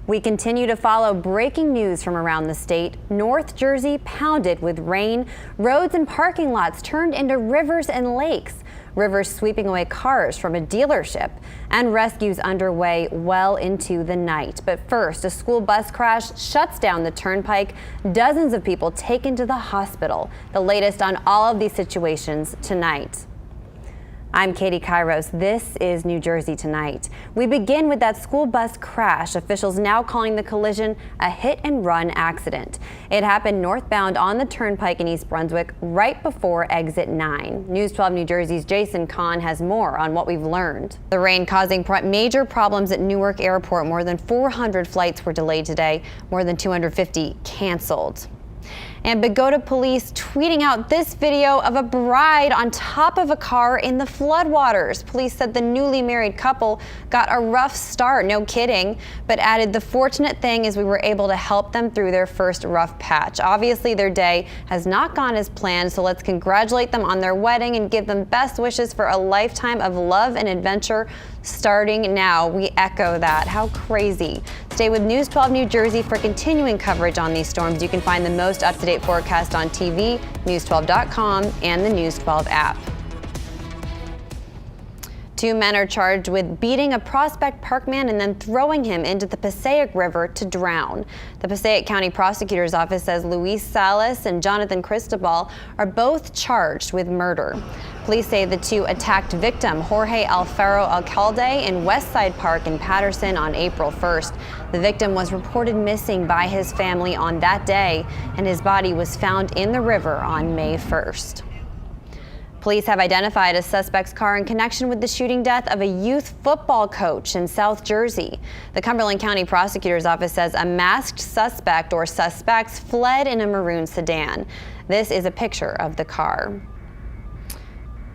We continue to follow breaking news from around the state. North Jersey pounded with rain. Roads and parking lots turned into rivers and lakes. Rivers sweeping away cars from a dealership, and rescues underway well into the night. But first, a school bus crash shuts down the turnpike. Dozens of people taken to the hospital. The latest on all of these situations tonight. I'm Katie Kairos. This is New Jersey Tonight. We begin with that school bus crash. Officials now calling the collision a hit-and-run accident. It happened northbound on the turnpike in East Brunswick right before exit 9. News 12 New Jersey's Jason Kahn has more on what we've learned. The rain causing major problems at Newark Airport. More than 400 flights were delayed today. More than 250 canceled. And Bogota police tweeting out this video of a bride on top of a car in the floodwaters. Police said the newly married couple got a rough start, no kidding, but added the fortunate thing is we were able to help them through their first rough patch. Obviously, their day has not gone as planned, so let's congratulate them on their wedding and give them best wishes for a lifetime of love and adventure starting now. We echo that. How crazy. Stay with News 12 New Jersey for continuing coverage on these storms. You can find the most up-to-date forecast on TV, news12.com, and the News 12 app. 2 men are charged with beating a Prospect Park man and then throwing him into the Passaic River to drown. The Passaic County Prosecutor's Office says Luis Salas and Jonathan Cristobal are both charged with murder. Police say the two attacked victim Jorge Alfaro Alcalde in Westside Park in Patterson on April 1st. The victim was reported missing by his family on that day, and his body was found in the river on May 1st. Police have identified a suspect's car in connection with the shooting death of a youth football coach in South Jersey. The Cumberland County Prosecutor's Office says a masked suspect or suspects fled in a maroon sedan. This is a picture of the car.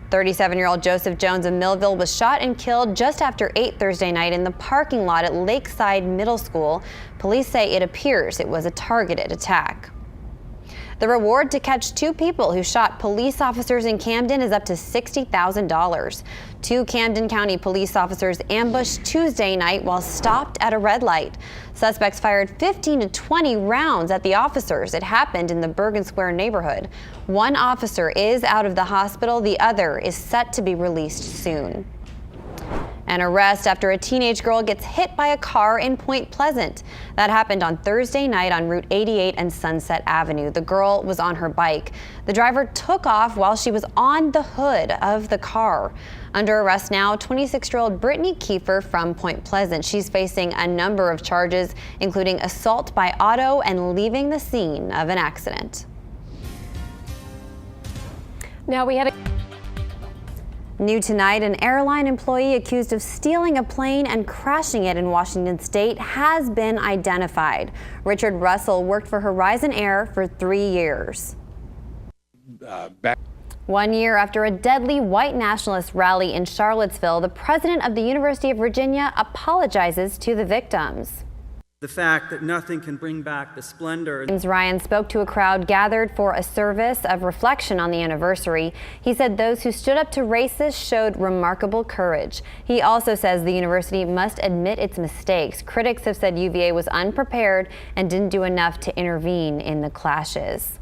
37-year-old Joseph Jones of Millville was shot and killed just after 8 Thursday night in the parking lot at Lakeside Middle School. Police say it appears it was a targeted attack. The reward to catch 2 people who shot police officers in Camden is up to $60,000. 2 Camden County police officers ambushed Tuesday night while stopped at a red light. Suspects fired 15 to 20 rounds at the officers. It happened in the Bergen Square neighborhood. 1 officer is out of the hospital. The other is set to be released soon. An arrest after a teenage girl gets hit by a car in Point Pleasant. That happened on Thursday night on Route 88 and Sunset Avenue. The girl was on her bike. The driver took off while she was on the hood of the car. Under arrest now, 26-year-old Brittany Kiefer from Point Pleasant. She's facing a number of charges, including assault by auto and leaving the scene of an accident. Now we had a New tonight, an airline employee accused of stealing a plane and crashing it in Washington state has been identified. Richard Russell worked for Horizon Air for 3 years. 1 year after a deadly white nationalist rally in Charlottesville, the president of the University of Virginia apologizes to the victims. The fact that nothing can bring back the splendor. James Ryan spoke to a crowd gathered for a service of reflection on the anniversary. He said those who stood up to racists showed remarkable courage. He also says the university must admit its mistakes. Critics have said UVA was unprepared and didn't do enough to intervene in the clashes.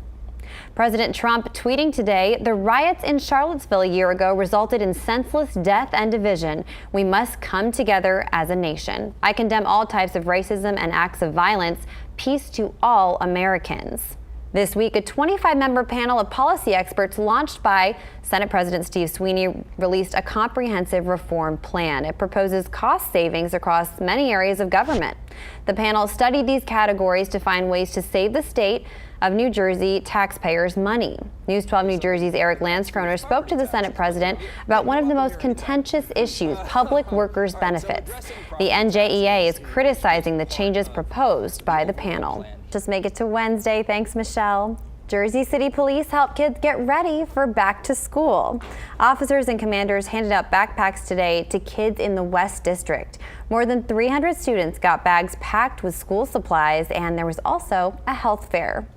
President Trump tweeting today, the riots in Charlottesville a year ago resulted in senseless death and division. We must come together as a nation. I condemn all types of racism and acts of violence. Peace to all Americans. This week, a 25-member panel of policy experts launched by Senate President Steve Sweeney released a comprehensive reform plan. It proposes cost savings across many areas of government. The panel studied these categories to find ways to save the state of New Jersey taxpayers money. News 12 New Jersey's Eric Landskroner spoke to the Senate President about one of the most contentious issues, public workers' benefits. The NJEA is criticizing the changes proposed by the panel. Just make it to Wednesday. Thanks, Michelle. Jersey City Police help kids get ready for back to school. Officers and commanders handed out backpacks today to kids in the West District. More than 300 students got bags packed with school supplies, and there was also a health fair.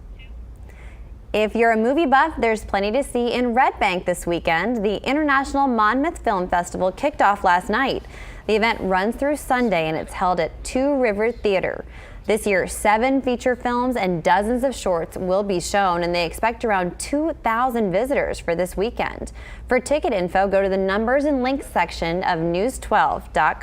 If you're a movie buff, there's plenty to see in Red Bank this weekend. The International Monmouth Film Festival kicked off last night. The event runs through Sunday and it's held at Two River Theater. This year, 7 feature films and dozens of shorts will be shown, and they expect around 2,000 visitors for this weekend. For ticket info, go to the numbers and links section of news12.com.